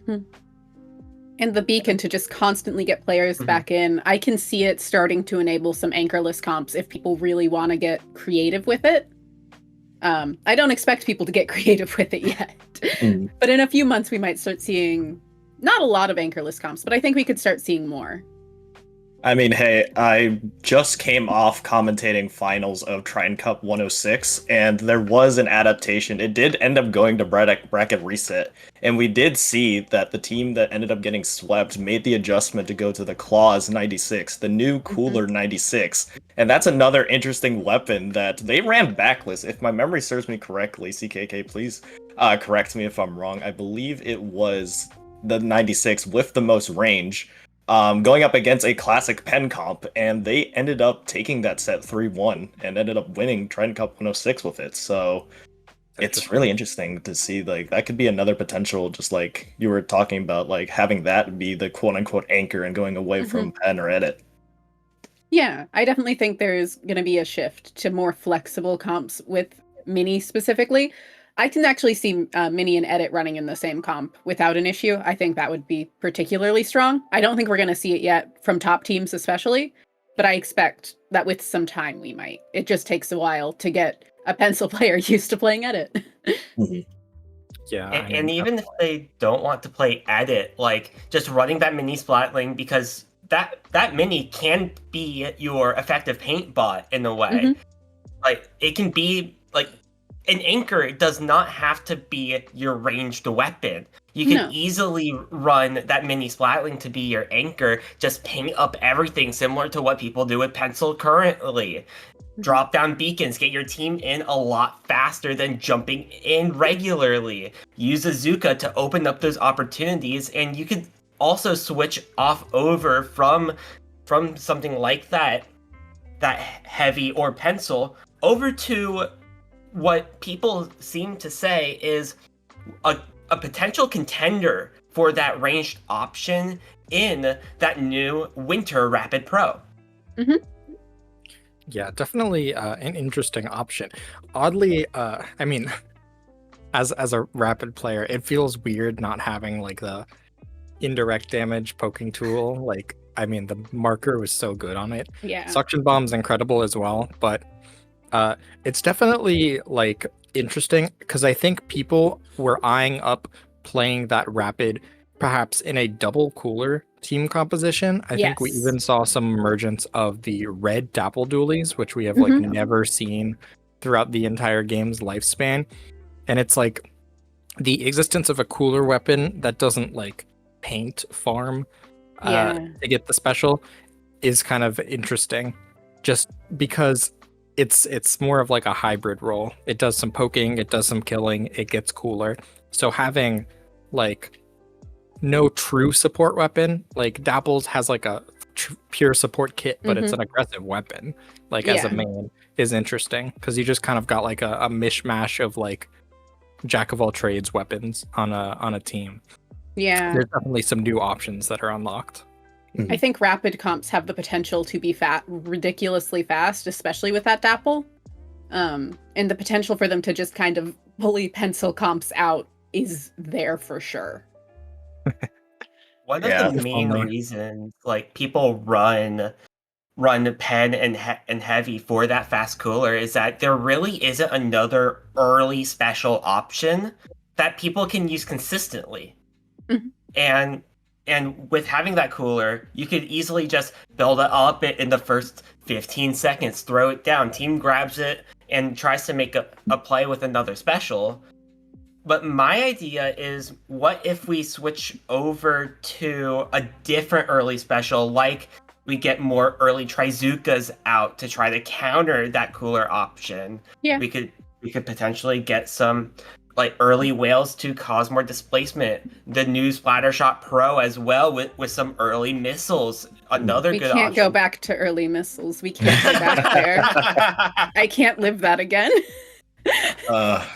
Hmm. And the beacon to just constantly get players back in. I can see it starting to enable some anchorless comps if people really want to get creative with it. I don't expect people to get creative with it yet. But in a few months, we might start seeing not a lot of anchorless comps, but I think we could start seeing more. I mean, hey, I just came off commentating finals of Triton Cup 106, and there was an adaptation. It did end up going to bracket reset, and we did see that the team that ended up getting swept made the adjustment to go to the Claws 96, the new cooler 96. And that's another interesting weapon that they ran backless. If my memory serves me correctly, CKK, please correct me if I'm wrong. I believe it was the 96 with the most range, going up against a classic pen comp, and they ended up taking that set 3-1 and ended up winning Trident Cup 106 with it. So it's really interesting to see, like, that could be another potential, just like you were talking about, like having that be the quote unquote anchor and going away from pen or edit. Yeah, I definitely think there's going to be a shift to more flexible comps with Mini specifically. I can actually see Mini and Edit running in the same comp without an issue. I think that would be particularly strong. I don't think we're going to see it yet from top teams especially, but I expect that with some time we might. It just takes a while to get a pencil player used to playing Edit. Yeah, and even if they don't want to play Edit, like just running that Mini Splat lane, because that Mini can be your effective paint bot in a way. Like it can be like an anchor does not have to be your ranged weapon. You can easily run that Mini Splatling to be your anchor, just paint up everything similar to what people do with Pencil currently. Drop down beacons, get your team in a lot faster than jumping in regularly. Use Azuka to open up those opportunities, and you could also switch off over from something like that heavy or Pencil over to what people seem to say is a potential contender for that ranged option in that new Winter Rapid Pro. Yeah, definitely an interesting option. Oddly, I mean, as a rapid player, it feels weird not having like the indirect damage poking tool. Like, I mean, the marker was so good on it. Yeah. Suction bomb's incredible as well, but it's definitely like interesting because I think people were eyeing up playing that rapid perhaps in a double cooler team composition. I think we even saw some emergence of the red dapple dualies, which we have like never seen throughout the entire game's lifespan. And it's like the existence of a cooler weapon that doesn't like paint farm to get the special is kind of interesting, just because it's more of like a hybrid role. It does some poking, it does some killing, it gets cooler. So having like no true support weapon, like Dapples has like a pure support kit, but it's an aggressive weapon, like as a main, is interesting because you just kind of got like a mishmash of like jack of all trades weapons on a team. Yeah, there's definitely some new options that are unlocked. I think rapid comps have the potential to be ridiculously fast, especially with that Dapple. And the potential for them to just kind of bully pencil comps out is there for sure. One of the main reasons like people run pen and heavy for that fast cooler is that there really isn't another early special option that people can use consistently. And with having that cooler, you could easily just build it up in the first 15 seconds, throw it down, team grabs it, and tries to make a play with another special. But my idea is, what if we switch over to a different early special, like we get more early Trizukas out to try to counter that cooler option? Yeah. We could potentially get some like early whales to cause more displacement. The new Splattershot Pro as well with some early missiles. Another good option. We can't go back to early missiles. We can't go back there. I can't live that again. I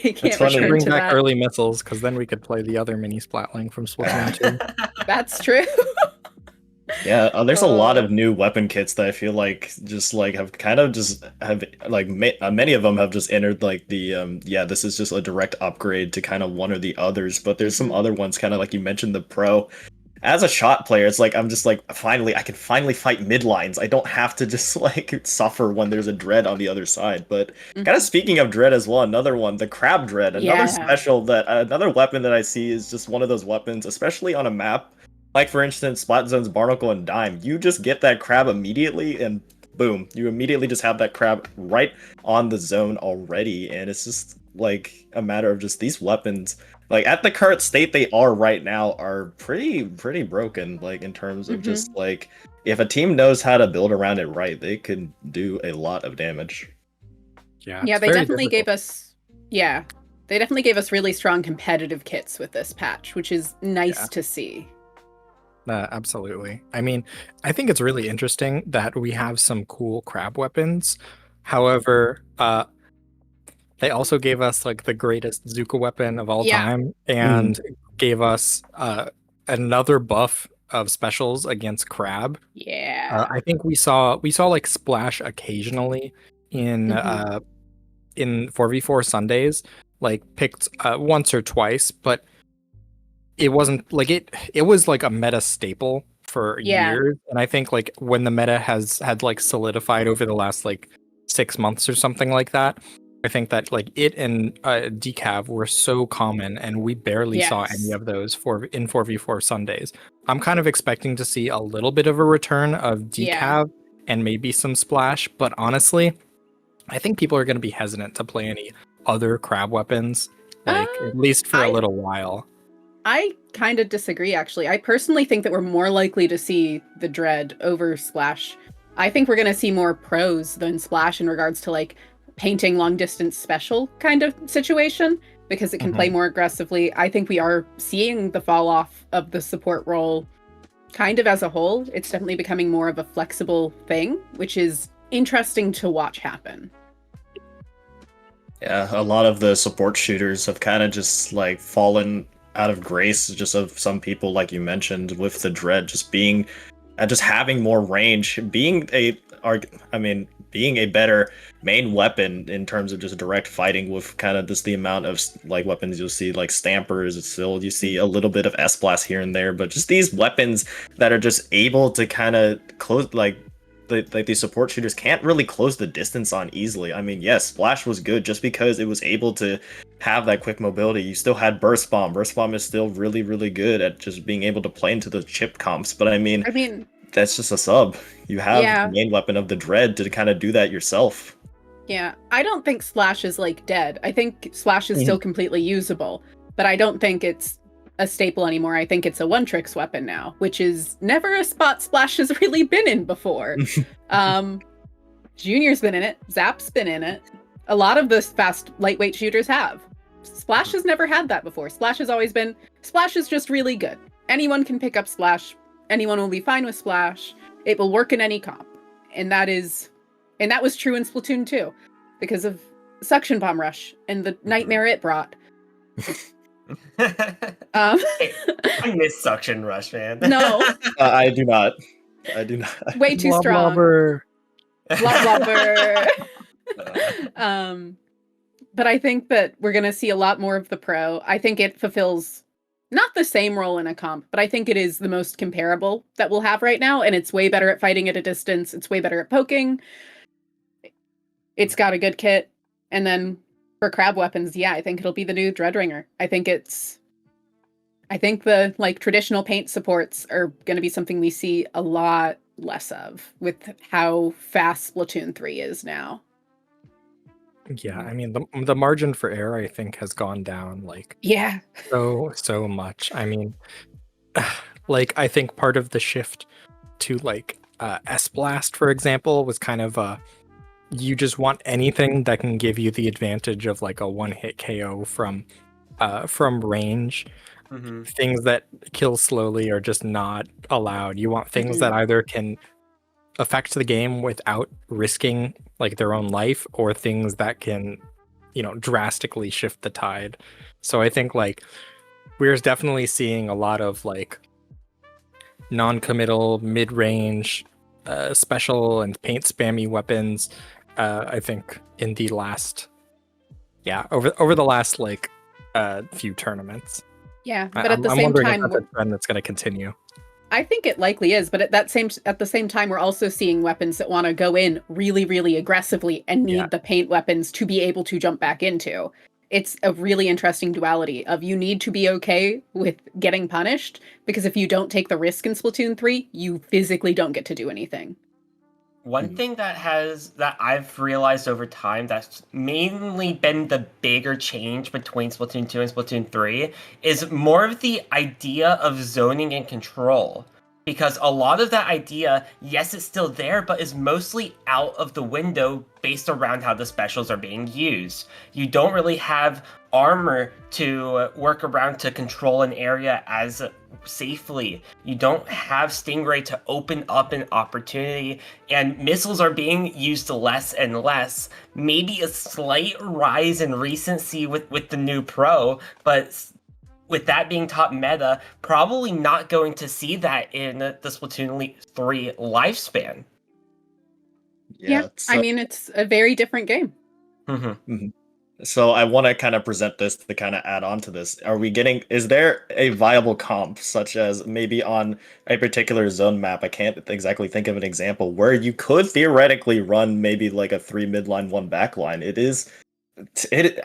can't bring back early missiles because then we could play the other mini Splatling from Splatoon 2. That's true. Yeah, there's a lot Uh, of new weapon kits that I feel like just like have kind of just have like many of them have just entered like the yeah, this is just a direct upgrade to kind of one or the others, but there's some mhm, other ones kind of like you mentioned the pro. As a shot player, it's like I'm just like finally I can finally fight mid lines. I don't have to just like suffer when there's a dread on the other side. But kind of mhm. speaking of dread as well, another one, the crab dread, another Yeah. special that another weapon that I see is just one of those weapons, especially on a map like for instance, Splat Zone's Barnacle and Dime. You just get that crab immediately, and boom, you immediately just have that crab right on the zone already, and it's just like a matter of just these weapons like at the current state they are right now are pretty broken like in terms of just Mhm. like if a team knows how to build around it right they could do a lot of damage. Yeah, Yeah, it's they very definitely gave difficult. us yeah. They definitely gave us really strong competitive kits with this patch, which is Yeah, nice to see. absolutely. I mean, I think it's really interesting that we have some cool crab weapons. However, they also gave us like the greatest Zuka weapon of all Yeah. time Mm. and gave us another buff of specials against crab. Yeah. I think we saw like splash occasionally in Mhm. uh in 4v4 Sundays, like picked once or twice, but it wasn't like it was like a meta staple for Yeah. years. And I think like when the meta has had like solidified over the last like 6 months or something like that, I think that like it and decav were so common and we barely saw any Yes. of those for in 4v4 Sundays. I'm kind of expecting to see a little bit of a return of Yeah. decav and maybe some splash, but honestly I think people are going to be hesitant to play any other crab weapons, Uh, like at least for a I little while. I kind of disagree actually. I personally think that we're more likely to see the Dread over Splash. I think we're going to see more pros than Splash in regards to like painting long distance special kind of situation because it can play Hmm. more aggressively. I think we are seeing the fall off of the support role kind of as a whole. It's definitely becoming more of a flexible thing, which is interesting to watch happen. Yeah, a lot of the support shooters have kind of just like fallen out of grace just of some people like you mentioned with the dread just being just having more range, being I mean, being a better main weapon in terms of just direct fighting with kind of just the amount of like weapons you'll see, like stampers. It's still you see a little bit of S blast here and there, but just these weapons that are just able to kind of close like these support shooters can't really close the distance on easily. I mean, yes, Splash was good just because it was able to have that quick mobility. You still had Burst Bomb. Burst Bomb is still really good at just being able to play into the chip comps. But I mean, I mean, that's just a sub. You have the yeah, main weapon of the Dread to kind of do that yourself. yeah. I don't think Splash is like dead. I think Splash is Mhm. still completely usable, but I don't think it's a staple anymore. I think it's a one tricks weapon now, which is never a spot Splash has really been in before. Um, Junior's been in it, Zap's been in it. A lot of the fast lightweight shooters have. Splash has never had that before. Splash has always been Splash is just really good. Anyone can pick up Splash. Anyone will be fine with Splash. It will work in any comp. And that was true in Splatoon 2 because of Suction Bomb Rush and the nightmare it brought. Um Hey, I miss Suction Rush, man. no, I do not. I do not. way too Blob strong. blobber. Blah blubber. um but I think that we're going to see a lot more of the pro. I think it fulfills not the same role in a comp, but I think it is the most comparable that we'll have right now. And it's way better at fighting at a distance. It's way better at poking. It's got a good kit. And then for crab weapons, yeah, I think it'll be the new Dreadringer. I think the like traditional paint supports are going to be something we see a lot less of with how fast Splatoon 3 is now. Yeah, I mean the margin for error I think has gone down like Yeah. so much. I mean, like I think part of the shift to like S blast for example was kind of you just want anything that can give you the advantage of like a one hit KO from range. Mhm. Things that kill slowly are just not allowed. You want things that Mhm. either can affect the game without risking like their own life or things that can drastically shift the tide. So I think like we're definitely seeing a lot of like non-committal, mid-range, special and paint spammy weapons. I think in the last, over the last like few tournaments. Yeah, but at the I'm same wondering if time, that's a trend that's going to continue. I think it likely is, but at the same time, we're also seeing weapons that want to go in really, really aggressively and need the paint weapons to be able to jump back into. It's a really interesting duality of you need to be okay with getting punished, because if you don't take the risk in Splatoon 3, you physically don't get to do anything. One thing that I've realized over time that's mainly been the bigger change between Splatoon 2 and Splatoon 3 is more of the idea of zoning and control. Because a lot of that idea, yes, it's still there, but is mostly out of the window based around how the specials are being used. You don't really have armor to work around to control an area as safely. You don't have Stingray to open up an opportunity, and missiles are being used less and less. Maybe a slight rise in recency with the new Pro, but with that being top meta, probably not going to see that in the Splatoon 3 lifespan. Yeah, I mean, it's a very different game. So I want to kind of present this to kind of add on to this. Is there a viable comp, such as maybe on a particular zone map? I can't exactly think of an example where you could theoretically run maybe like a 3 midline, 1 backline.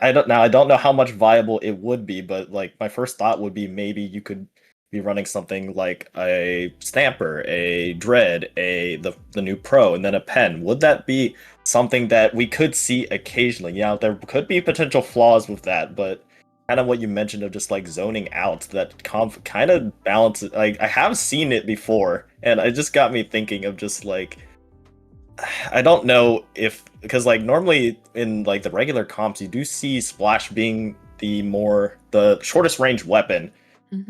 I don't know how much viable it would be, but like my first thought would be maybe you could be running something like a Stamper, a Dread, the new Pro, and then a Pen. Would that be something that we could see occasionally? Yeah, there could be potential flaws with that, but kind of what you mentioned of just like zoning out, that comp kind of balances. Like I have seen it before, and it just got me thinking of just like, I don't know if, because like normally in like the regular comps you do see Splash being the shortest range weapon in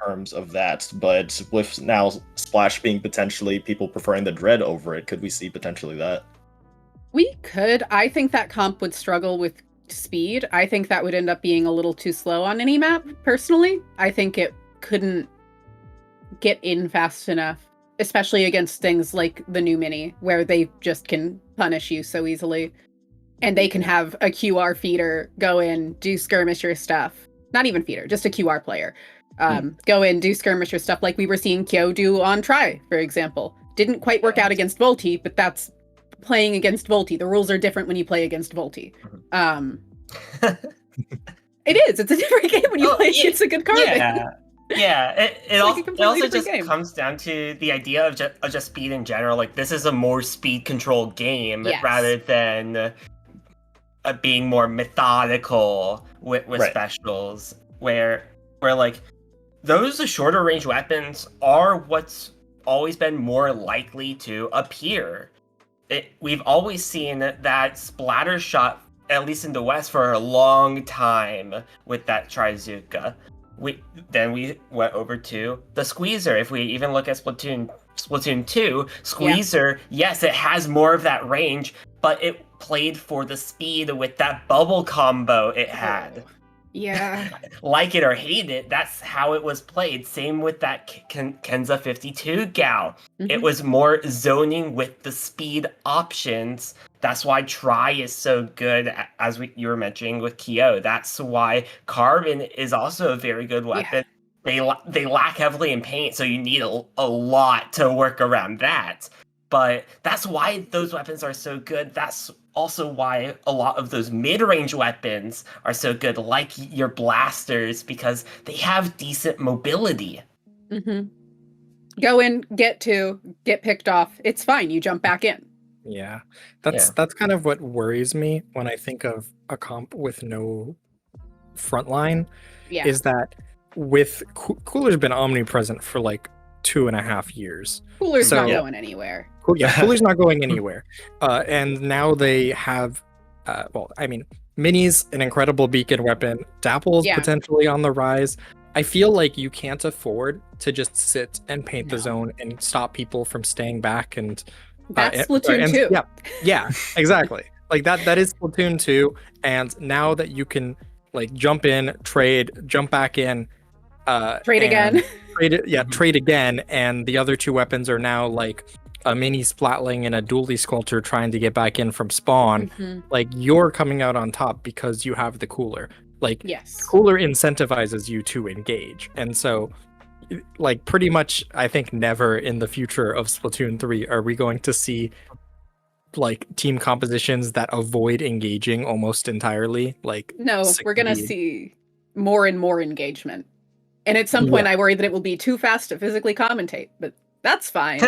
terms of that, but with now Splash being potentially people preferring the Dread over it, could we see potentially that? We could. I think that comp would struggle with speed. I think that would end up being a little too slow on any map, personally. I think it couldn't get in fast enough, especially against things like the new Mini, where they just can punish you so easily. And they can have a QR feeder go in, do skirmisher stuff. Not even feeder, just a QR player. Go in, do skirmisher stuff like we were seeing Kyo do on Try, for example. Didn't quite work out against Volti, but that's playing against Volti. The rules are different when you play against Volti. It is. It's a different game when you play against a good card. Yeah, it also just comes down to the idea of just speed in general. Like, this is a more speed control game rather than being more methodical with specials, where like those shorter range weapons are what's always been more likely to appear. We've always seen that splatter shot, at least in the West, for a long time with that Trizuka. Then we went over to the Squeezer. If we even look at Splatoon 2, Squeezer, yes, it has more of that range, but it played for the speed with that bubble combo it had. Yeah. Like it or hate it, that's how it was played. Same with that Kenza 52 gal. It was more zoning with the speed options. That's why Try is so good, as you were mentioning with Kyo. That's why Carbon is also a very good weapon. Yeah. They lack heavily in paint, so you need a lot to work around that. But that's why those weapons are so good. That's also why a lot of those mid-range weapons are so good, like your blasters, because they have decent mobility. Go in, get picked off. It's fine. You jump back in. Yeah, that's kind of what worries me when I think of a comp with no frontline. Yeah. Is that with Cooler's been omnipresent for like 2.5 years. Cooler's not going anywhere. Cooler's not going anywhere. And now they have, Mini's an incredible beacon weapon. Dapple's potentially on the rise. I feel like you can't afford to just sit and paint the zone and stop people from staying back. And that's Splatoon 2. Yeah, exactly. Like that is Splatoon 2. And now that you can like jump in, trade, jump back in, Trade again. Trade again, and the other two weapons are now like a mini Splatling and a dually sculptor trying to get back in from spawn. Like you're coming out on top because you have the cooler. Like Yes. cooler incentivizes you to engage, and so like pretty much I think never in the future of Splatoon 3 are we going to see like team compositions that avoid engaging almost entirely. Like No, we're gonna succeed. see more and more engagement. And at some point I worry that it will be too fast to physically commentate, but that's fine.